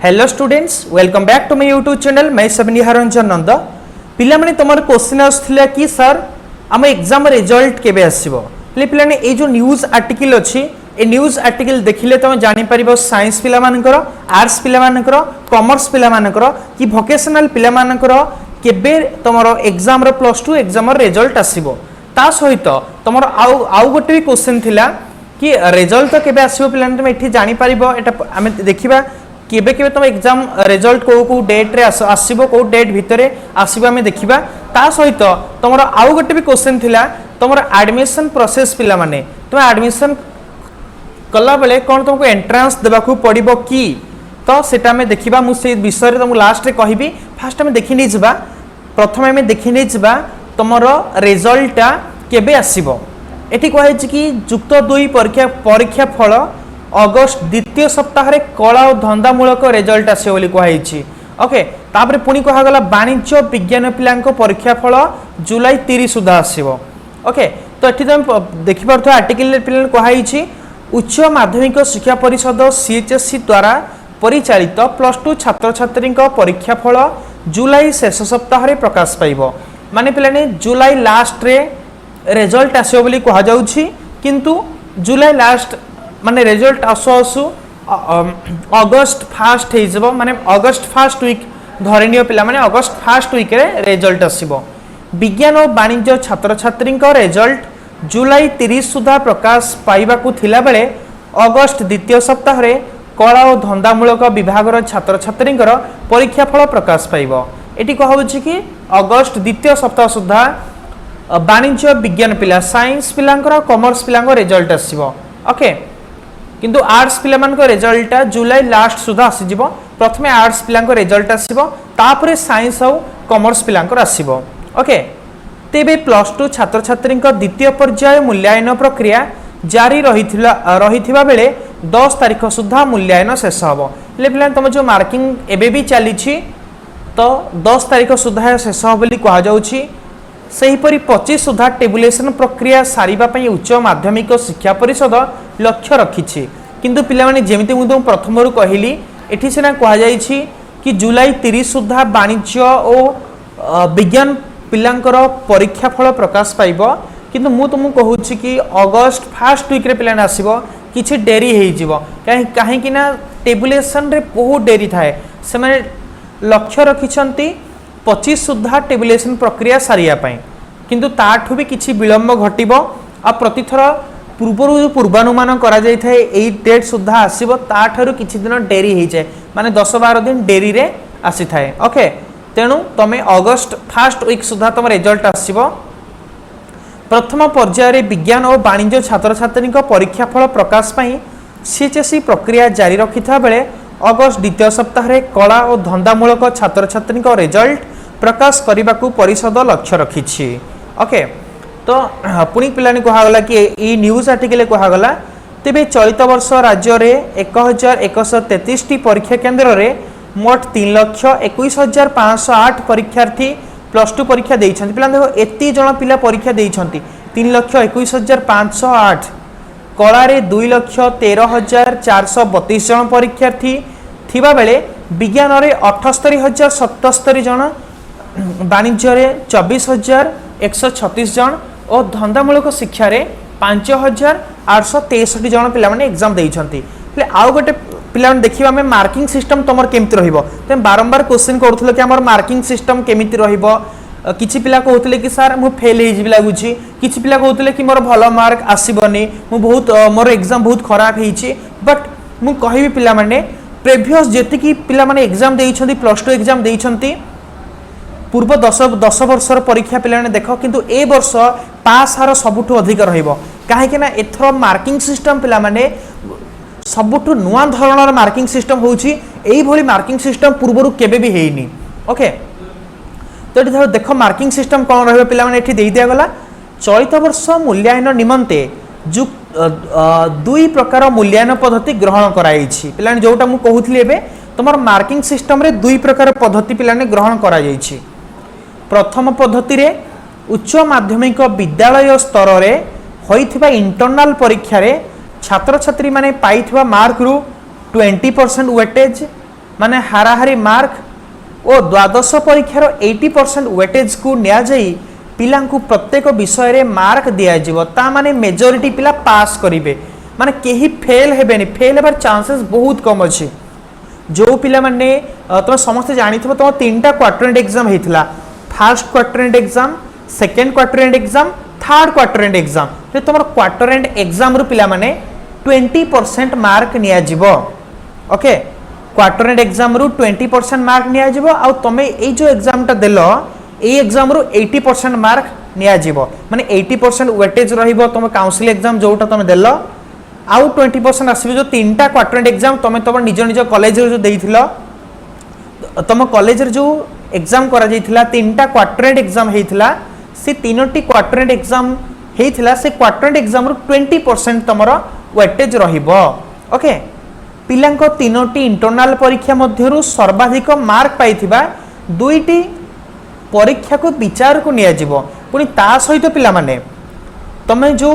Hello students welcome back to my YouTube channel मैं निहारंजन नंद पिला माने तुम क्वेश्चन आसला कि सर आम एग्जाम रिजल्ट केबे आसीबो ले पिला ने ए जो न्यूज़ आर्टिकल अछि ए न्यूज़ आर्टिकल देखिले तुम जानि परिबो साइंस पिला मानकर आर्ट्स पिला मानकर कॉमर्स पिला मानकर कि वोकेशनल पिला मानकर केबे तुमरो एग्जाम रो +2 एग्जाम रो रिजल्ट आसीबो ता सहित तुमरो आउ गोटे भी क्वेश्चन थिला कि रिजल्ट तो केबे आसीबो पिला ने तुम एठी जानि परिबो एटा आमे देखिबा केबे केबे तुम एग्जाम रिजल्ट को डेट रे आसीबो को डेट भितरे आसीबो हमें देखिबा ता सहित तुमरो आउ गोटे भी क्वेश्चन थिला तुमरो एडमिशन प्रोसेस पिला माने तुम एडमिशन कला बेले कोन तुमको एंट्रेंस देबाकू पड़िबो की तो सेटा हमें देखिबा मु से विषय रे तुम लास्ट रे कहिबी फास्ट हमें देखि नै जिबा प्रथम हमें देखि नै जिबा तुमरो रिजल्ट केबे आसीबो एठी कहै छि कि युक्त 2 परीक्षा फल अगस्त द्वितीय सप्ताह रे कला और धंदामूलक रिजल्ट आसे बोली कहै ओके तापर पुनी कहा गला वाणिज्य विज्ञान पिलांको परीक्षा फल जुलाई 30 सुधा आसीबो ओके तो एठी तुम देखि परथो आर्टिकल पिलन कहै उच्च माध्यमिक शिक्षा परिषद सीएचएससी द्वारा परिचालित +2 छात्र छात्री परीक्षा फल जुलाई शेष सप्ताह रे प्रकाश पाइबो माने पिलाने जुलाई लास्ट रे रिजल्ट आसे बोली कहा जाउछि किंतु जुलाई लास्ट माने रिजल्ट आसु अगस्त फास्ट हे जबो माने अगस्त फास्ट वीक धरनियो पिला माने अगस्त फास्ट वीक रे रिजल्ट आसीबो विज्ञान और वाणिज्य छात्र छात्री रिजल्ट जुलाई 30 सुधा प्रकाश पाइबा को थिला बेले अगस्त द्वितीय सप्ताह रे कला और धंदामूलक विभाग छात्र छात्री परीक्षा फल प्रकाश पाइबो एटी कहउछि कि अगस्त द्वितीय सप्ताह सुधा वाणिज्य विज्ञान पिला साइंस पिलांकर कॉमर्स पिलांकर रिजल्ट आसीबो ओके किंतु आर्ट्स पिला मान को रिजल्ट जुलाई लास्ट सुधा आसी जिवो प्रथमे आर्ट्स पिला को रिजल्ट आसीबो तापरे साइंस और कॉमर्स पिला को आसीबो ओके तेबे +2 छात्र छात्री द्वितीय पर्याय मूल्यांकन प्रक्रिया जारी रहिथिबा बेले 10 तारिख सुधा मूल्यांकन शेष हबो ले पिला तुम जो मार्किंग एबे भी चली छी तो 10 तारिख सुधा शेष हबो बोली कहा जाउछि सेहीपरि 25 सुधा टेबुलेशन प्रक्रिया सारिबा पई उच्च माध्यमिक शिक्षा परिषद लक्ष्य रखिछि किंतु पिला माने जेमिति मु प्रथमरु कहिली एठी सेना कहा जाइछि कि जुलाई 30 सुधा वाणिज्य और विज्ञान पिलांकर परीक्षा फल प्रकाश पाइबो किंतु मु तुमु कहूछि कि अगस्त फर्स्ट वीक रे पिलान आसीबो किछि डेरी हेइ जिवो काहे कि ना टेबुलेशन रे बहुत डेरी थाए से माने लक्ष्य रखिछंती 25 सुधा टेबुलेशन प्रक्रिया सारिया पाई किंतु ताठु भी किछि विलंब घटिबो आ प्रतिथर पूर्वरु जो पूर्वानुमान करा जाय थाए एई डेट सुधा आसीबो ताठरु किछि दिन डेरी हेइ जाय माने 10-12 दिन डेरी रे आसी थाए ओके तेनु तमे अगस्त फर्स्ट वीक सुधा तम रिजल्ट आसीबो प्रथम पर्याय रे विज्ञान और वाणिज्य छात्र छात्री परीक्षा फल प्रकाश पाई सीएचएससी प्रक्रिया जारी रखिथा बेले अगस्त द्वितीय सप्ताह रे कला और धंदामूलक छात्र छात्री रिजल्ट प्रकाश करने को परिषद लक्ष्य रखिछि ओके तो पुणी पिलानी कहगला कि ई न्यूज़ आर्टिकल कहगला तेबे चलित वर्ष राज्य रे 1133 टी परीक्षा केंद्र रे मोट 3,21,508 परीक्षार्थी +2 परीक्षा देइछन्ति पिला देखो एती जण पिला परीक्षा देइछन्ति 3,21,508 कला रे 2,13,432 जण परीक्षार्थी थिबा बेले विज्ञान रे 78,077 जण वाणिज्य रे 24,136 जण और धंदामूलक शिक्षा रे 5,863 जण पिला माने एग्जाम देइछन्ति ले आउ गोटे पिला देखिबा में मार्किंग सिस्टम तमर केमिति रहिबो ते बारंबार क्वेश्चन करथुलो कि हमर मार्किंग सिस्टम केमिति रहिबो किछि पिला कहउतले कि सर मु फेल हे जिबि लागुछि किछि पिला कहउतले कि मोर भलो मार्क आसीबनी मु बहुत मोर एग्जाम बहुत खराब हेछि बट मु कहिबि पिला माने प्रीवियस जेति कि पिला माने एग्जाम देइछन्ति +2 एग्जाम देइछन्ति पूर्व 10 वर्षर परीक्षा पिला ने देखो किंतु ए वर्ष पास हार सबुठु अधिक रहिबो काहे कि ना एथरो मार्किंग सिस्टम पिला माने सबुठु नुआ धरणर मार्किंग सिस्टम होउछि एई भली मार्किंग सिस्टम पूर्वरु केबे भी हेइनी ओके तो एठी देखो मार्किंग सिस्टम कोन रहबे पिला माने एठी देइ दिया गला चलित वर्ष मूल्यांकन निमंते दुई प्रकार मूल्यांकन पद्धति ग्रहण कराइछि पिला जोटा मु कहउथली एबे तमर मार्किंग सिस्टम रे दुई प्रकार पद्धति पिला ने ग्रहण करा जाइछि प्रथम पद्धति रे उच्च माध्यमिक विद्यालय स्तर रे होइथिबा इंटरनल परीक्षा रे छात्र छात्री माने पाइथिबा मार्क रु 20% वेटेज माने हाराहारी मार्क और द्वादश परीक्षार 80% वेटेज को निया जाई पिलांकु प्रत्येक विषय रे मार्क दिया जिवो ता माने मेजॉरिटी पिला पास करिवे माने केही फेल हेबेनी फेल हेबार चांसेस बहुत कम अछि जो पिला माने तुम समस्त जानिथिबो तुम तीनटा क्वाड्रेंट एग्जाम हेतिला first quadrant exam second quadrant exam third quadrant exam जे तुमर क्वाड्रेंट एग्जाम रु पिला माने 20% मार्क निया जिवो ओके क्वाड्रेंट एग्जाम रु 20% मार्क निया जिवो आ तमे ए जो एग्जाम टा देलो ए एग्जाम रु 80% मार्क निया जिवो माने 80% वेटेज रहिबो तुम काउंसिल एग्जाम जोटा तुम देलो आउ 20% आसीबो जो तीनटा क्वाड्रेंट एग्जाम तुम तुम निज निज कॉलेज रे जो देइथिलो तुम कॉलेज रे जो एग्जाम करा जाइथिला तीनटा क्वाड्रेंट एग्जाम हेइथिला से तीनोटी क्वाड्रेंट एग्जाम हेइथिला से क्वाड्रेंट एग्जाम रु 20% तमरो वेटेज रहिबो ओके पिलांको तीनोटी इंटरनल परीक्षा मध्यरु सर्वाधिक मार्क पाइथिबा दुईटी परीक्षा को विचार को निया जिवो पुनी ता सहित पिला माने तमे जो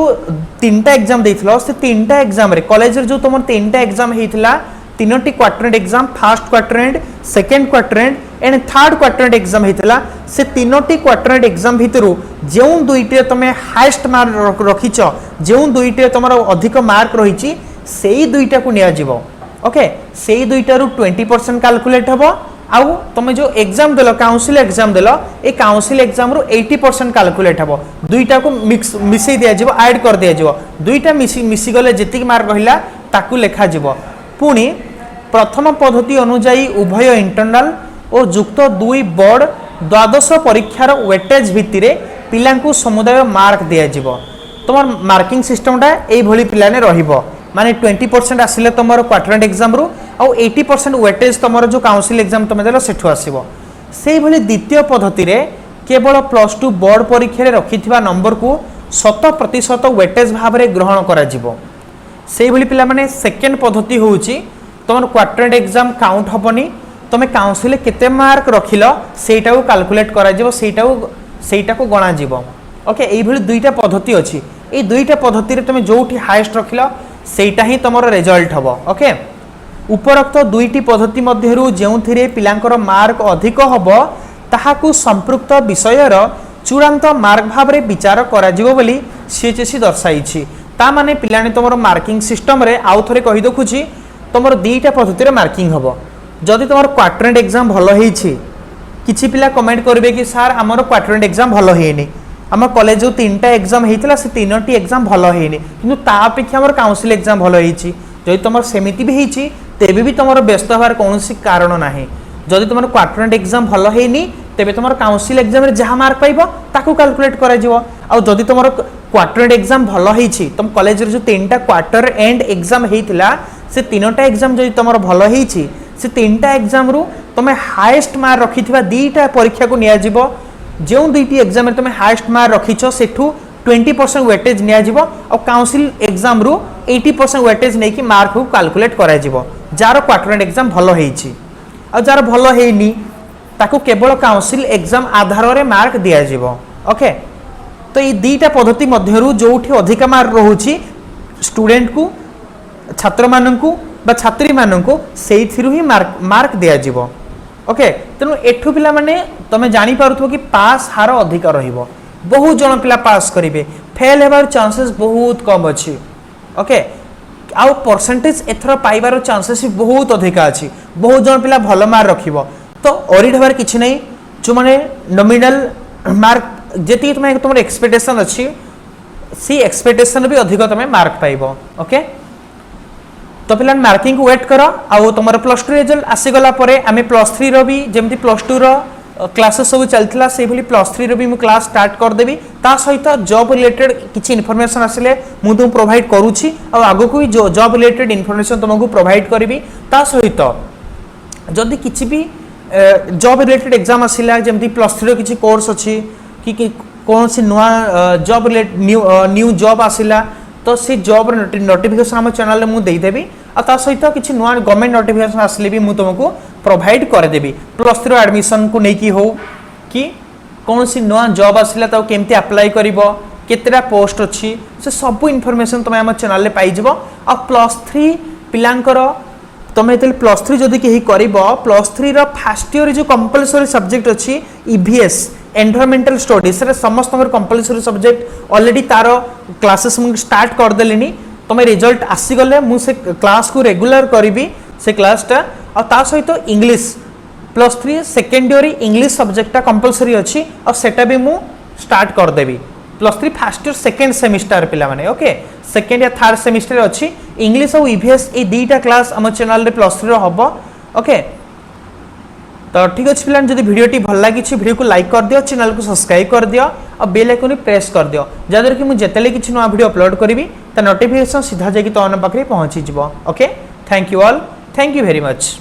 तीनटा एग्जाम देइथिलो से तीनटा एग्जाम रे कॉलेज रे जो तुम तीनटा एग्जाम हेइथिला तीनोटी quadrant exam first quadrant second quadrant and third quadrant exam हेइथिला से तीनोटी क्वाड्रेंट एग्जाम भितरु जेउ दुईटे तमे हाईएस्ट मार्क रखिचो जेउ दुईटे तमरो अधिक मार्क रहिची सेही दुईटा को निया जिवो ओके सेही दुईटा रु 20% कैलकुलेट हबो आउ तुम जो एग्जाम देलो काउंसिल एग्जाम देलो ए काउंसिल एग्जाम रु 80% कैलकुलेट हबो दुईटा को मिसई दिया जिवो ऐड कर दिया जिवो दुईटा मिसी गले जति मार्क रहिला ताकू लेखा जिवो पुनी प्रथम पद्धति अनुसार उभय इंटरनल और युक्त दुई बोर्ड द्वादश परीक्षार वेटेज भित्तिरे पिलांकु समुदाय मार्क दिया जिवो तुम मार्किंग सिस्टमटा एई भली पिलाने रहिबो माने 20% आसिले तुमर क्वाड्रेंट एग्जाम रु और 80% वेटेज तुमर जो काउंसिल एग्जाम तुम देलो सेठु आसीबो सेही भली द्वितीय पद्धति रे केवल +2 बोर्ड परीक्षा रे रखिथिबा नंबर को 100% वेटेज भाव रे ग्रहण करा जिवो सेही भली पिला माने सेकंड पद्धति होउची तुमर क्वाड्रेंट एग्जाम काउंट हबनी तुम काउंसिल केते मार्क रखिलो सेटा को कैलकुलेट करा जिवो सेटा को गणा जिवो ओके एई भली दुईटा पद्धति अछि ए दुईटा पद्धति रे तुम जोठी हाईएस्ट रखिलो सेटा ही तुमर रिजल्ट हबो ओके उपरोक्त दुईटी पद्धति मध्यरु जेउथिरे पिलांकर मार्क अधिक हबो ताहाकु संपृक्त विषयर चूड़ांत मार्क भाव रे विचार करा जिवो बोली सीएचएससी दर्शाइछि ता माने पिलाने तुमर मार्किंग सिस्टम रे आउ थरे कहि दखुछि तुमर दुईटा पद्धति रे मार्किंग हबो जदि तुमर क्वाड्रेंट एग्जाम भलो हेछि किछि पिला कमेंट करबे कि सर हमर क्वाड्रेंट एग्जाम भलो हेनी आम कॉलेज जो तीनटा एग्जाम हेइतिला से तीनोटी एग्जाम भलो हेनी किंतु ता अपेक्षा हमर काउंसिल एग्जाम भलो हेछि जदि तुमर सेमिति भी हेछि तेबे भी तुमर व्यस्त होबार कोनोसी कारण नाही जदि तुमर क्वाड्रेंट एग्जाम भलो हेनी तेबे तुमर काउंसिल एग्जाम रे जहा मार्क पाइबो ताकू कैलकुलेट करा जिवो आ जदि तुमर क्वाड्रेंट एग्जाम भलो हेछि तुम कॉलेज रे जो तीनटा क्वार्टर एंड एग्जाम हेइतिला से तीनोटा एग्जाम जदि तुमर भलो हेछि से तीनटा एग्जाम रु तुमे हाईएस्ट मार्क रखिथिबा दीटा परीक्षा को निया जिवो जो दुईटी एग्जाम में तुम हाईएस्ट मार्क रखिछ सेठू 20% वेटेज निया जिवो और काउंसिल एग्जाम रु 80% वेटेज नै कि मार्क को कैलकुलेट करा जिवो जार क्वाड्रेंट एग्जाम भलो हेछि और जार भलो हेनी ताको केवल काउंसिल एग्जाम आधार रे मार्क दिया जिवो ओके तो ये दीटा पद्धति मध्यरु जोठी अधिक मार्क रहउछि स्टूडेंट को छात्र माननकु बा छात्री माननकु सेइथिरु ही मार्क दिया जिवो ओके तेणु एठू पिला माने तमे जानी पारुथो कि पास हार अधिक रहिबो बहुत जन पिला पास करिवे फेल हेबार चांसेस बहुत कम अछि ओके आउ परसेंटेज एथरो पाइबार चांसेस बहुत अधिक अछि बहुत जन पिला भलो मार्क रखिबो तो ओरिड हेबार किछि नै जो माने नॉमिनल मार्क जेति तुम एक्सपेक्टेशन अछि सी एक्सपेक्टेशन भी अधिक तमे मार्क पाइबो ओके तो पिला मार्किंग को वेट करो आउ तुम +2 रिजल्ट आसीगला परे आमे +3 रो भी जेमती +2 रो क्लासेस सब चलथिला से भली +3 रो भी मु क्लास स्टार्ट कर देबी ता सहित जॉब रिलेटेड किछि इन्फॉर्मेशन आसिले मु तुम प्रोवाइड करूछि आ आगो को जॉब रिलेटेड इन्फॉर्मेशन तुमको प्रोवाइड करबी ता सहित जदी किछि भी जॉब रिलेटेड एग्जाम आसिला जेमती +3 रो किछि कोर्स अछि कि कोन सी नुआ जॉब रिलेटेड न्यू जॉब आसिला तो से जॉब नोटिफिकेशन हम चैनल में दे देबी आ ता सहित किछि नुआ गवर्नमेंट नोटिफिकेशन आसले भी मु तुमको प्रोवाइड कर देबी +3 एडमिशन को नेकी हो कि कौन सी नुआ जॉब आसला तो केमती अप्लाई करिवो केतेटा पोस्ट अछि से सब इन्फॉर्मेशन तुम हम चैनल ले पाई जबो आ +3 पिलांकर तुम ये प्लस थ्री जदि कहीं कर प्लस थ्री फास्ट इयर जो कंपलसरी सब्जेक्ट अच्छी ईवीएस एनवायरमेंटल स्टडीज से समस्त कंपलसरी सब्जेक्ट ऑलरेडी तार क्लासेस मुझे स्टार्ट करदेली तुम रिजल्ट आसीगले मुझे क्लास को रेगुलर करी से क्लासटा आ सहित English plus three second year English सब्जेक्टा कंपलसरी अच्छी और सेटा भी मु स्टार्ट करदेवी plus three first year second semester पिला माने ओके सेकेंड या थर्ड सेमिस्टर अच्छी इंग्लिश और ईवीएस ये दुईटा क्लास आम चैनल रे प्लस थ्री हम ओके तो ठीक अच्छे पिला जब भिडियोटी भल लगी भिडियो को लाइक कर दियो चैनल को सब्सक्राइब कर दियो और बेल आइकन प्रेस कर दियो जहाँद्वारा कि मुझे जिते किसी नुआ भिडियो अपलोड करी तो नोटिफिकेशन सीधा जाकि तो पाखे पहुँची okay thank you all thank you very much.